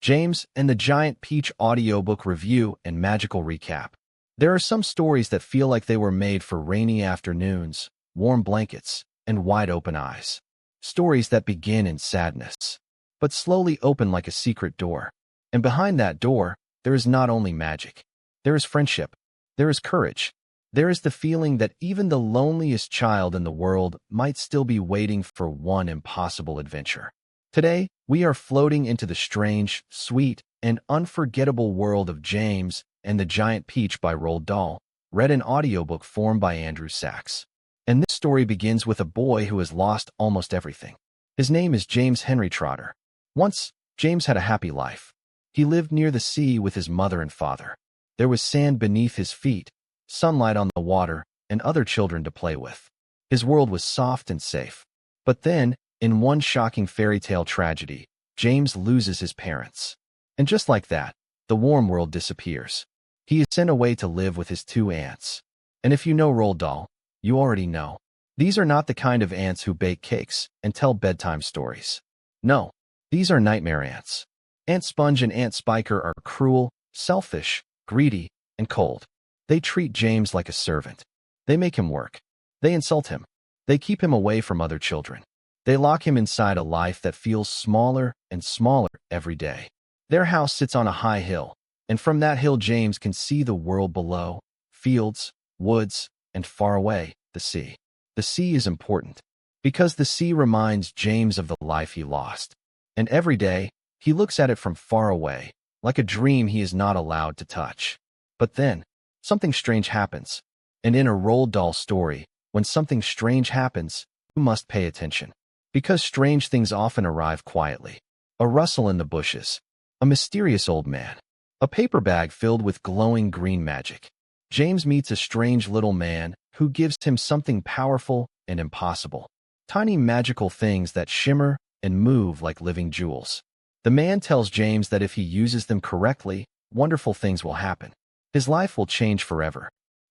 James and the Giant Peach audiobook review and magical recap. There are some stories that feel like they were made for rainy afternoons, warm blankets, and wide-open eyes. Stories that begin in sadness, but slowly open like a secret door. And behind that door, there is not only magic. There is friendship. There is courage. There is the feeling that even the loneliest child in the world might still be waiting for one impossible adventure. Today, we are floating into the strange, sweet, and unforgettable world of James and the Giant Peach by Roald Dahl, read in audiobook form by Andrew Sachs. And this story begins with a boy who has lost almost everything. His name is James Henry Trotter. Once, James had a happy life. He lived near the sea with his mother and father. There was sand beneath his feet, sunlight on the water, and other children to play with. His world was soft and safe. But then, in one shocking fairy tale tragedy, James loses his parents. And just like that, the warm world disappears. He is sent away to live with his two aunts. And if you know Roald Dahl, you already know. These are not the kind of aunts who bake cakes and tell bedtime stories. No, these are nightmare aunts. Aunt Sponge and Aunt Spiker are cruel, selfish, greedy, and cold. They treat James like a servant. They make him work. They insult him. They keep him away from other children. They lock him inside a life that feels smaller and smaller every day. Their house sits on a high hill, and from that hill James can see the world below, fields, woods, and far away, the sea. The sea is important, because the sea reminds James of the life he lost. And every day, he looks at it from far away, like a dream he is not allowed to touch. But then, something strange happens. And in a Roald Dahl story, when something strange happens, you must pay attention. Because strange things often arrive quietly. A rustle in the bushes. A mysterious old man. A paper bag filled with glowing green magic. James meets a strange little man who gives him something powerful and impossible. Tiny magical things that shimmer and move like living jewels. The man tells James that if he uses them correctly, wonderful things will happen. His life will change forever.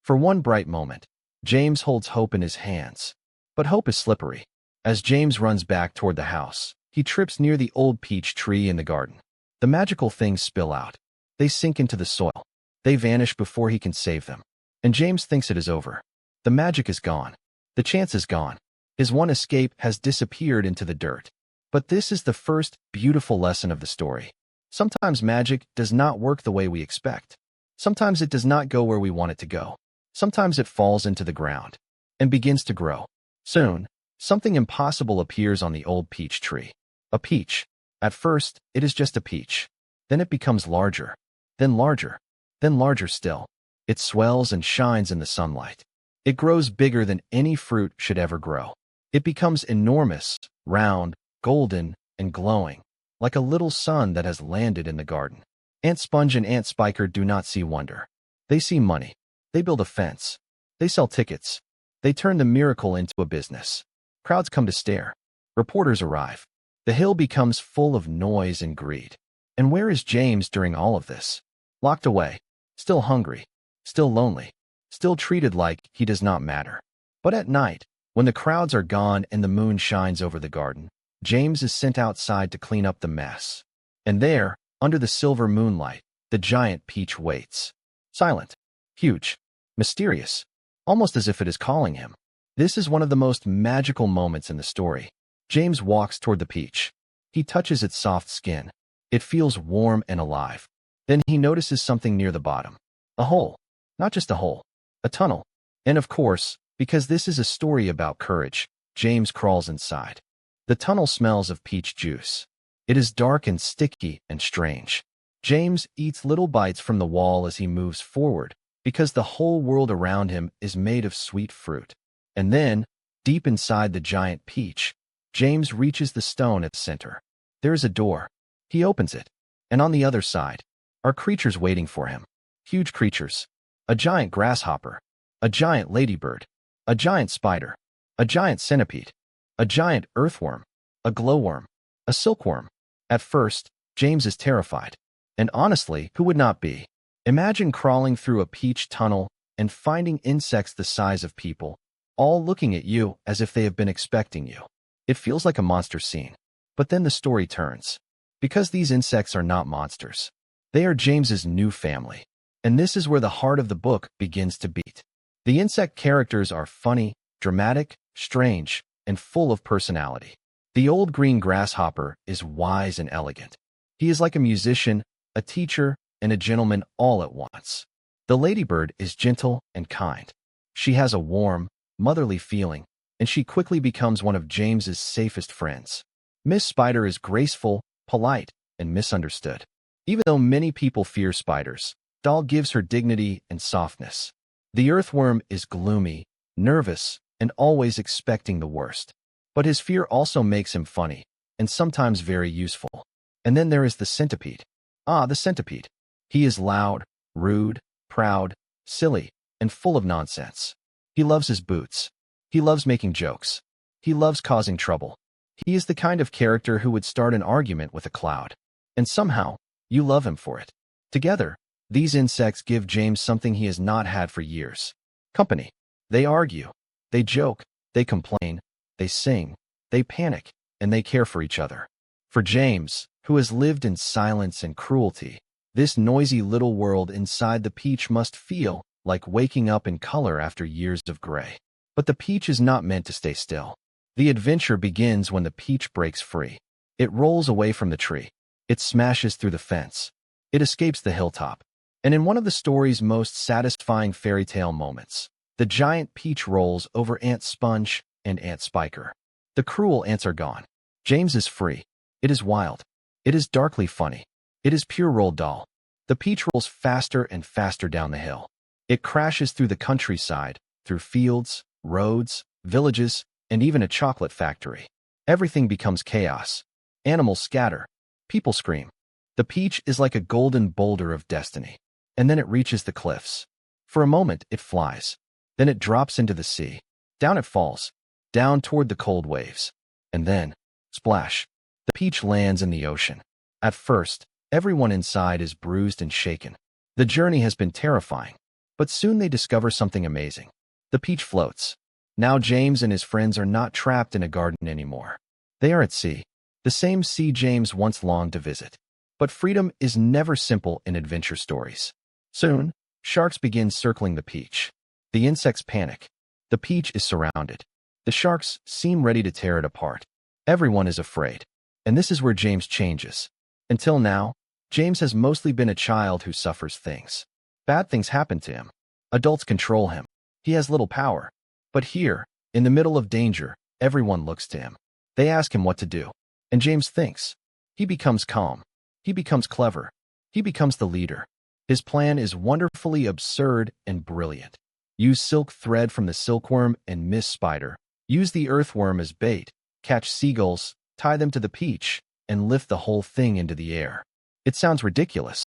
For one bright moment, James holds hope in his hands. But hope is slippery. As James runs back toward the house, he trips near the old peach tree in the garden. The magical things spill out. They sink into the soil. They vanish before he can save them. And James thinks it is over. The magic is gone. The chance is gone. His one escape has disappeared into the dirt. But this is the first beautiful lesson of the story. Sometimes magic does not work the way we expect. Sometimes it does not go where we want it to go. Sometimes it falls into the ground and begins to grow. Soon, something impossible appears on the old peach tree. A peach. At first, it is just a peach. Then it becomes larger. Then larger. Then larger still. It swells and shines in the sunlight. It grows bigger than any fruit should ever grow. It becomes enormous, round, golden, and glowing, like a little sun that has landed in the garden. Aunt Sponge and Aunt Spiker do not see wonder. They see money. They build a fence. They sell tickets. They turn the miracle into a business. Crowds come to stare. Reporters arrive. The hill becomes full of noise and greed. And where is James during all of this? Locked away. Still hungry. Still lonely. Still treated like he does not matter. But at night, when the crowds are gone and the moon shines over the garden, James is sent outside to clean up the mess. And there, under the silver moonlight, the giant peach waits. Silent. Huge. Mysterious. Almost as if it is calling him. This is one of the most magical moments in the story. James walks toward the peach. He touches its soft skin. It feels warm and alive. Then he notices something near the bottom. A hole. Not just a hole. A tunnel. And of course, because this is a story about courage, James crawls inside. The tunnel smells of peach juice. It is dark and sticky and strange. James eats little bites from the wall as he moves forward, because the whole world around him is made of sweet fruit. And then, deep inside the giant peach, James reaches the stone at the center. There is a door. He opens it. And on the other side are creatures waiting for him. Huge creatures. A giant grasshopper. A giant ladybird. A giant spider. A giant centipede. A giant earthworm. A glowworm. A silkworm. At first, James is terrified. And honestly, who would not be? Imagine crawling through a peach tunnel and finding insects the size of people, all looking at you as if they have been expecting you. It feels like a monster scene. But then the story turns. Because these insects are not monsters. They are James's new family. And this is where the heart of the book begins to beat. The insect characters are funny, dramatic, strange, and full of personality. The old green grasshopper is wise and elegant. He is like a musician, a teacher, and a gentleman all at once. The ladybird is gentle and kind. She has a warm, motherly feeling, and she quickly becomes one of James's safest friends. Miss Spider is graceful, polite, and misunderstood. Even though many people fear spiders, Dahl gives her dignity and softness. The earthworm is gloomy, nervous, and always expecting the worst. But his fear also makes him funny, and sometimes very useful. And then there is the centipede. The centipede. He is loud, rude, proud, silly, and full of nonsense. He loves his boots. He loves making jokes. He loves causing trouble. He is the kind of character who would start an argument with a cloud. And somehow, you love him for it. Together, these insects give James something he has not had for years. Company. They argue. They joke. They complain. They sing. They panic. And they care for each other. For James, who has lived in silence and cruelty, this noisy little world inside the peach must feel like waking up in color after years of gray. But the peach is not meant to stay still. The adventure begins when the peach breaks free. It rolls away from the tree. It smashes through the fence. It escapes the hilltop. And in one of the story's most satisfying fairy tale moments, the giant peach rolls over Aunt Sponge and Aunt Spiker. The cruel ants are gone. James is free. It is wild. It is darkly funny. It is pure Roald Dahl. The peach rolls faster and faster down the hill. It crashes through the countryside, through fields, roads, villages, and even a chocolate factory. Everything becomes chaos. Animals scatter. People scream. The peach is like a golden boulder of destiny. And then it reaches the cliffs. For a moment, it flies. Then it drops into the sea. Down it falls. Down toward the cold waves. And then, splash. The peach lands in the ocean. At first, everyone inside is bruised and shaken. The journey has been terrifying. But soon they discover something amazing. The peach floats. Now James and his friends are not trapped in a garden anymore. They are at sea. The same sea James once longed to visit. But freedom is never simple in adventure stories. Soon, sharks begin circling the peach. The insects panic. The peach is surrounded. The sharks seem ready to tear it apart. Everyone is afraid. And this is where James changes. Until now, James has mostly been a child who suffers things. Bad things happen to him. Adults control him. He has little power. But here, in the middle of danger, everyone looks to him. They ask him what to do. And James thinks. He becomes calm. He becomes clever. He becomes the leader. His plan is wonderfully absurd and brilliant. Use silk thread from the silkworm and Miss Spider. Use the earthworm as bait. Catch seagulls, tie them to the peach, and lift the whole thing into the air. It sounds ridiculous.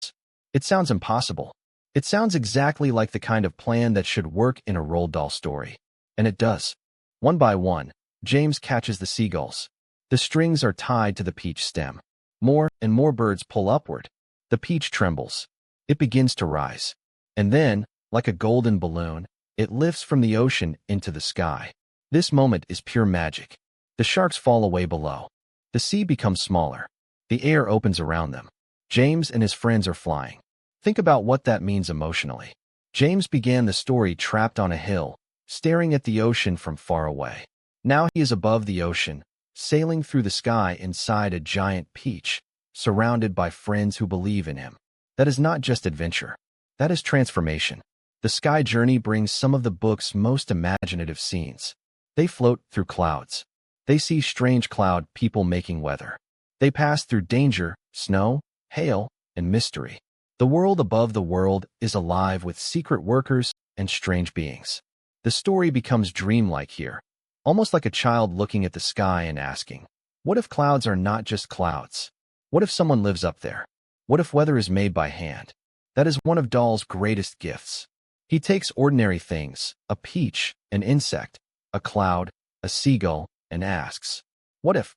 It sounds impossible. It sounds exactly like the kind of plan that should work in a Roald Dahl story. And it does. One by one, James catches the seagulls. The strings are tied to the peach stem. More and more birds pull upward. The peach trembles. It begins to rise. And then, like a golden balloon, it lifts from the ocean into the sky. This moment is pure magic. The sharks fall away below. The sea becomes smaller. The air opens around them. James and his friends are flying. Think about what that means emotionally. James began the story trapped on a hill, staring at the ocean from far away. Now he is above the ocean, sailing through the sky inside a giant peach, surrounded by friends who believe in him. That is not just adventure. That is transformation. The sky journey brings some of the book's most imaginative scenes. They float through clouds. They see strange cloud people making weather. They pass through danger, snow, hail, and mystery. The world above the world is alive with secret workers and strange beings. The story becomes dreamlike here, almost like a child looking at the sky and asking, what if clouds are not just clouds? What if someone lives up there? What if weather is made by hand? That is one of Dahl's greatest gifts. He takes ordinary things, a peach, an insect, a cloud, a seagull, and asks, what if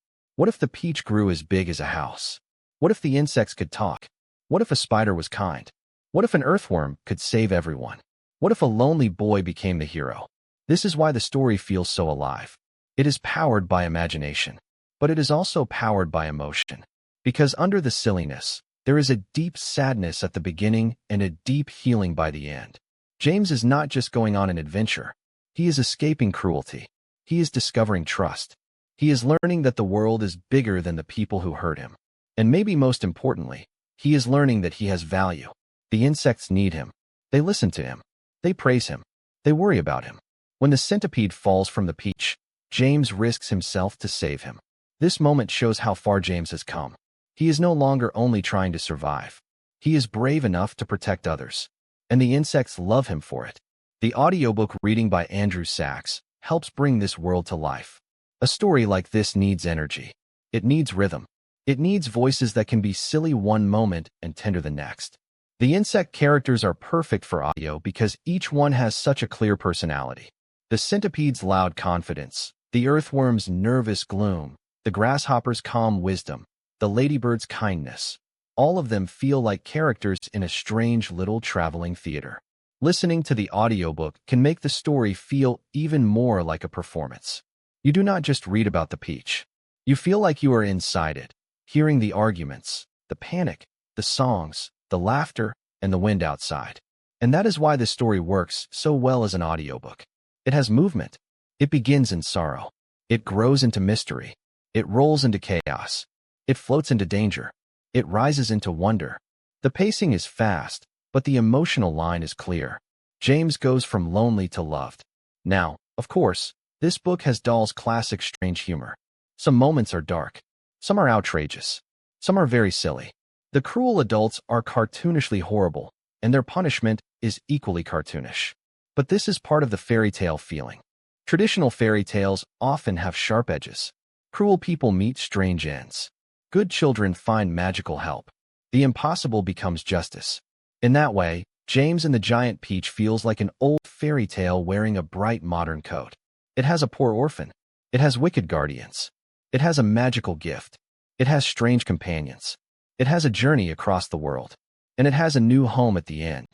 the peach grew as big as a house? What if the insects could talk? What if a spider was kind? What if an earthworm could save everyone? What if a lonely boy became the hero? This is why the story feels so alive. It is powered by imagination, but it is also powered by emotion. Because under the silliness, there is a deep sadness at the beginning and a deep healing by the end. James is not just going on an adventure. He is escaping cruelty. He is discovering trust. He is learning that the world is bigger than the people who hurt him. And maybe most importantly, he is learning that he has value. The insects need him. They listen to him. They praise him. They worry about him. When the centipede falls from the peach, James risks himself to save him. This moment shows how far James has come. He is no longer only trying to survive. He is brave enough to protect others. And the insects love him for it. The audiobook reading by Andrew Sachs helps bring this world to life. A story like this needs energy. It needs rhythm. It needs voices that can be silly one moment and tender the next. The insect characters are perfect for audio because each one has such a clear personality. The centipede's loud confidence, the earthworm's nervous gloom, the grasshopper's calm wisdom, the ladybird's kindness. All of them feel like characters in a strange little traveling theater. Listening to the audiobook can make the story feel even more like a performance. You do not just read about the peach. You feel like you are inside it, hearing the arguments, the panic, the songs, the laughter, and the wind outside. And that is why this story works so well as an audiobook. It has movement. It begins in sorrow. It grows into mystery. It rolls into chaos. It floats into danger. It rises into wonder. The pacing is fast, but the emotional line is clear. James goes from lonely to loved. Now, of course, this book has Dahl's classic strange humor. Some moments are dark. Some are outrageous. Some are very silly. The cruel adults are cartoonishly horrible, and their punishment is equally cartoonish. But this is part of the fairy tale feeling. Traditional fairy tales often have sharp edges. Cruel people meet strange ends. Good children find magical help. The impossible becomes justice. In that way, James and the Giant Peach feels like an old fairy tale wearing a bright modern coat. It has a poor orphan. It has wicked guardians. It has a magical gift. It has strange companions. It has a journey across the world. And it has a new home at the end.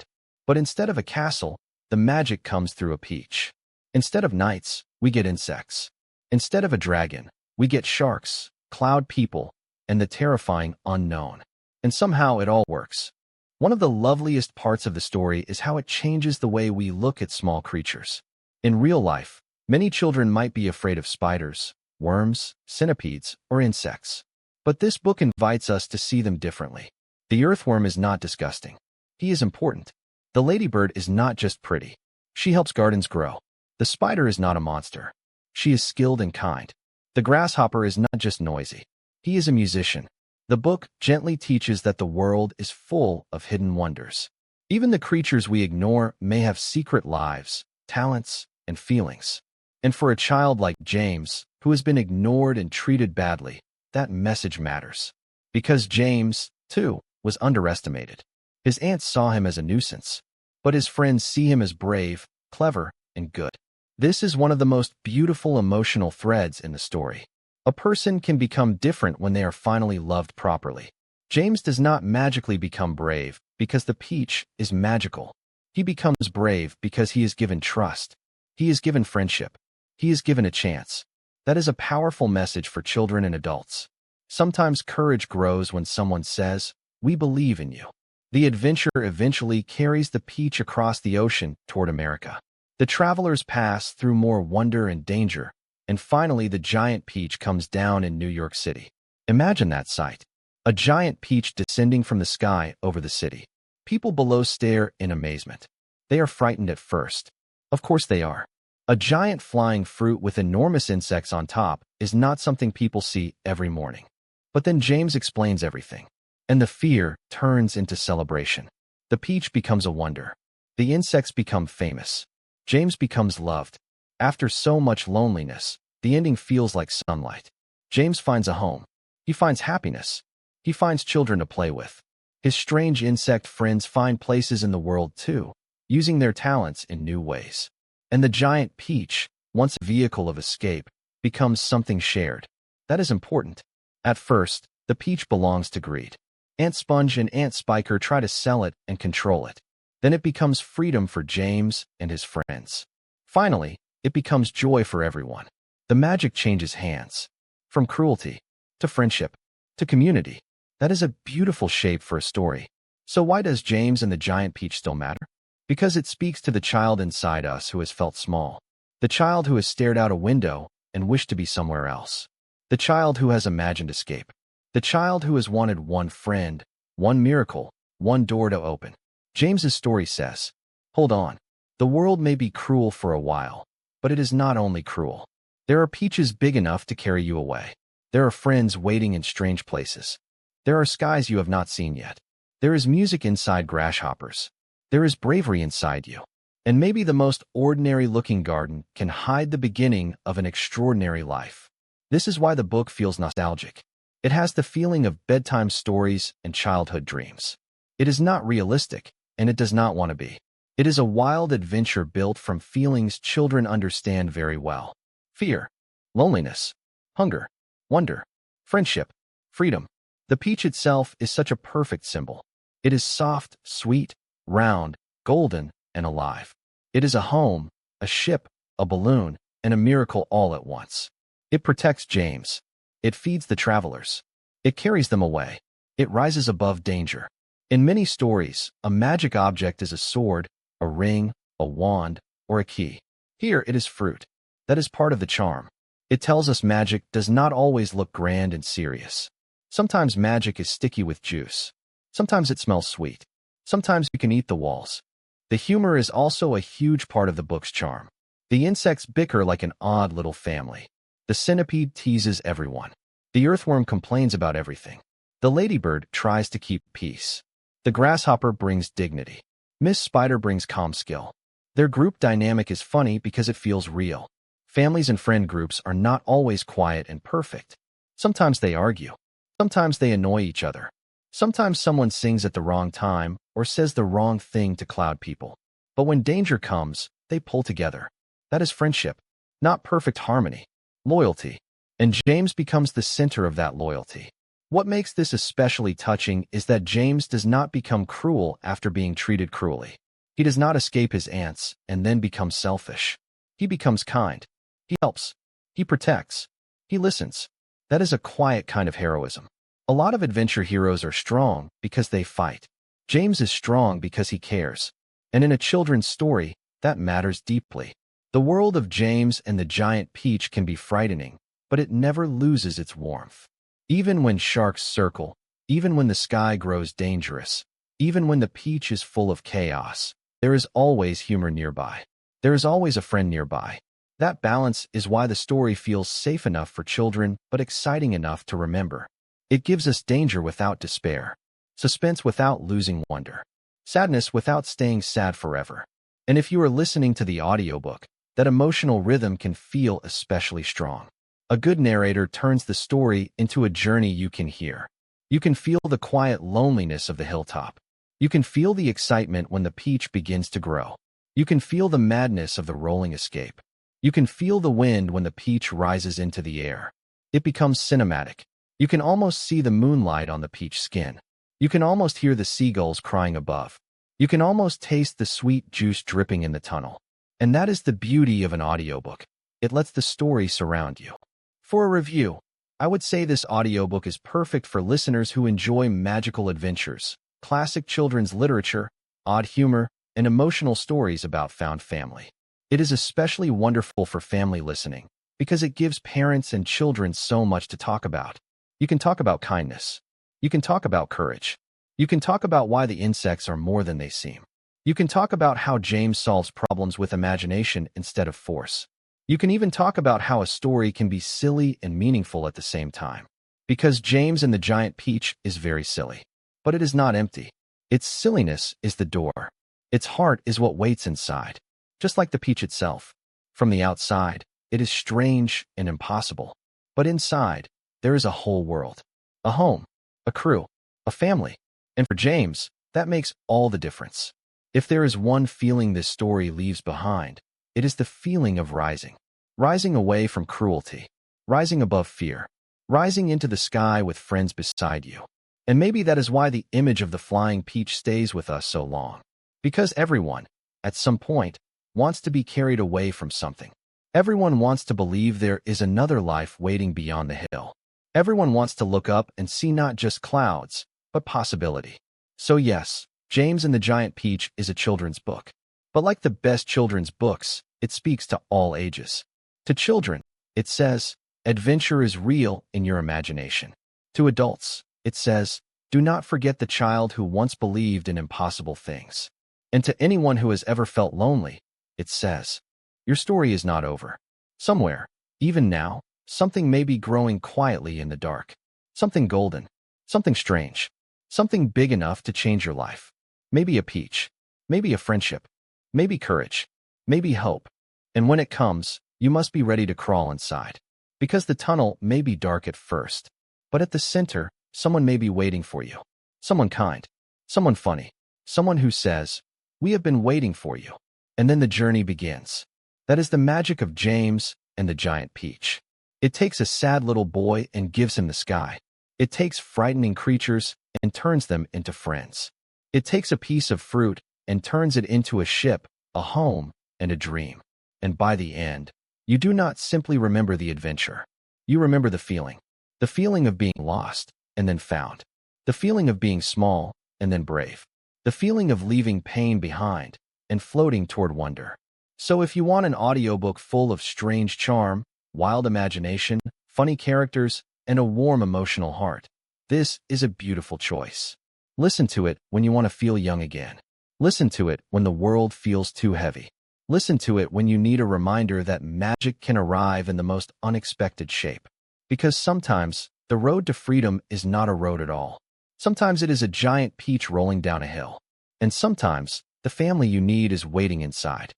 But instead of a castle, the magic comes through a peach. Instead of knights, we get insects. Instead of a dragon, we get sharks, cloud people, and the terrifying unknown. And somehow it all works. One of the loveliest parts of the story is how it changes the way we look at small creatures. In real life, many children might be afraid of spiders, worms, centipedes, or insects. But this book invites us to see them differently. The earthworm is not disgusting. He is important. The ladybird is not just pretty. She helps gardens grow. The spider is not a monster. She is skilled and kind. The grasshopper is not just noisy. He is a musician. The book gently teaches that the world is full of hidden wonders. Even the creatures we ignore may have secret lives, talents, and feelings. And for a child like James, who has been ignored and treated badly, that message matters. Because James, too, was underestimated. His aunts saw him as a nuisance, but his friends see him as brave, clever, and good. This is one of the most beautiful emotional threads in the story. A person can become different when they are finally loved properly. James does not magically become brave because the peach is magical. He becomes brave because he is given trust. He is given friendship. He is given a chance. That is a powerful message for children and adults. Sometimes courage grows when someone says, "We believe in you." The adventure eventually carries the peach across the ocean toward America. The travelers pass through more wonder and danger, and finally the giant peach comes down in New York City. Imagine that sight. A giant peach descending from the sky over the city. People below stare in amazement. They are frightened at first. Of course they are. A giant flying fruit with enormous insects on top is not something people see every morning. But then James explains everything, and the fear turns into celebration. The peach becomes a wonder. The insects become famous. James becomes loved. After so much loneliness, the ending feels like sunlight. James finds a home. He finds happiness. He finds children to play with. His strange insect friends find places in the world too, using their talents in new ways. And the giant peach, once a vehicle of escape, becomes something shared. That is important. At first, the peach belongs to greed. Aunt Sponge and Aunt Spiker try to sell it and control it. Then it becomes freedom for James and his friends. Finally, it becomes joy for everyone. The magic changes hands. From cruelty, to friendship, to community. That is a beautiful shape for a story. So why does James and the Giant Peach still matter? Because it speaks to the child inside us who has felt small. The child who has stared out a window and wished to be somewhere else. The child who has imagined escape. The child who has wanted one friend, one miracle, one door to open. James's story says, hold on. The world may be cruel for a while, but it is not only cruel. There are peaches big enough to carry you away. There are friends waiting in strange places. There are skies you have not seen yet. There is music inside grasshoppers. There is bravery inside you. And maybe the most ordinary-looking garden can hide the beginning of an extraordinary life. This is why the book feels nostalgic. It has the feeling of bedtime stories and childhood dreams. It is not realistic, and it does not want to be. It is a wild adventure built from feelings children understand very well. Fear, loneliness, hunger, wonder, friendship, freedom. The peach itself is such a perfect symbol. It is soft, sweet, round, golden, and alive. It is a home, a ship, a balloon, and a miracle all at once. It protects James. It feeds the travelers. It carries them away. It rises above danger. In many stories, a magic object is a sword, a ring, a wand, or a key. Here it is fruit. That is part of the charm. It tells us magic does not always look grand and serious. Sometimes magic is sticky with juice. Sometimes it smells sweet. Sometimes you can eat the walls. The humor is also a huge part of the book's charm. The insects bicker like an odd little family. The centipede teases everyone. The earthworm complains about everything. The ladybird tries to keep peace. The grasshopper brings dignity. Miss Spider brings calm skill. Their group dynamic is funny because it feels real. Families and friend groups are not always quiet and perfect. Sometimes they argue. Sometimes they annoy each other. Sometimes someone sings at the wrong time or says the wrong thing to cloud people. But when danger comes, they pull together. That is friendship, not perfect harmony. Loyalty. And James becomes the center of that loyalty. What makes this especially touching is that James does not become cruel after being treated cruelly. He does not escape his aunts and then become selfish. He becomes kind. He helps. He protects. He listens. That is a quiet kind of heroism. A lot of adventure heroes are strong because they fight. James is strong because he cares. And in a children's story, that matters deeply. The world of James and the Giant Peach can be frightening, but it never loses its warmth. Even when sharks circle, even when the sky grows dangerous, even when the peach is full of chaos, there is always humor nearby. There is always a friend nearby. That balance is why the story feels safe enough for children but exciting enough to remember. It gives us danger without despair, suspense without losing wonder, sadness without staying sad forever. And if you are listening to the audiobook, that emotional rhythm can feel especially strong. A good narrator turns the story into a journey you can hear. You can feel the quiet loneliness of the hilltop. You can feel the excitement when the peach begins to grow. You can feel the madness of the rolling escape. You can feel the wind when the peach rises into the air. It becomes cinematic. You can almost see the moonlight on the peach skin. You can almost hear the seagulls crying above. You can almost taste the sweet juice dripping in the tunnel. And that is the beauty of an audiobook. It lets the story surround you. For a review, I would say this audiobook is perfect for listeners who enjoy magical adventures, classic children's literature, odd humor, and emotional stories about found family. It is especially wonderful for family listening because it gives parents and children so much to talk about. You can talk about kindness. You can talk about courage. You can talk about why the insects are more than they seem. You can talk about how James solves problems with imagination instead of force. You can even talk about how a story can be silly and meaningful at the same time. Because James and the Giant Peach is very silly. But it is not empty. Its silliness is the door. Its heart is what waits inside. Just like the peach itself. From the outside, it is strange and impossible. But inside, there is a whole world. A home. A crew. A family. And for James, that makes all the difference. If there is one feeling this story leaves behind, it is the feeling of rising. Rising away from cruelty. Rising above fear. Rising into the sky with friends beside you. And maybe that is why the image of the flying peach stays with us so long. Because everyone, at some point, wants to be carried away from something. Everyone wants to believe there is another life waiting beyond the hill. Everyone wants to look up and see not just clouds, but possibility. So yes, James and the Giant Peach is a children's book. But like the best children's books, it speaks to all ages. To children, it says, adventure is real in your imagination. To adults, it says, do not forget the child who once believed in impossible things. And to anyone who has ever felt lonely, it says, your story is not over. Somewhere, even now, something may be growing quietly in the dark. Something golden, something strange, something big enough to change your life. Maybe a peach, maybe a friendship, maybe courage, maybe hope. And when it comes, you must be ready to crawl inside. Because the tunnel may be dark at first, but at the center, someone may be waiting for you. Someone kind, someone funny, someone who says, we have been waiting for you. And then the journey begins. That is the magic of James and the Giant Peach. It takes a sad little boy and gives him the sky. It takes frightening creatures and turns them into friends. It takes a piece of fruit and turns it into a ship, a home, and a dream. And by the end, you do not simply remember the adventure. You remember the feeling of being lost and then found, the feeling of being small and then brave, the feeling of leaving pain behind and floating toward wonder. So if you want an audiobook full of strange charm, wild imagination, funny characters, and a warm emotional heart, this is a beautiful choice. Listen to it when you want to feel young again. Listen to it when the world feels too heavy. Listen to it when you need a reminder that magic can arrive in the most unexpected shape. Because sometimes, the road to freedom is not a road at all. Sometimes it is a giant peach rolling down a hill. And sometimes, the family you need is waiting inside.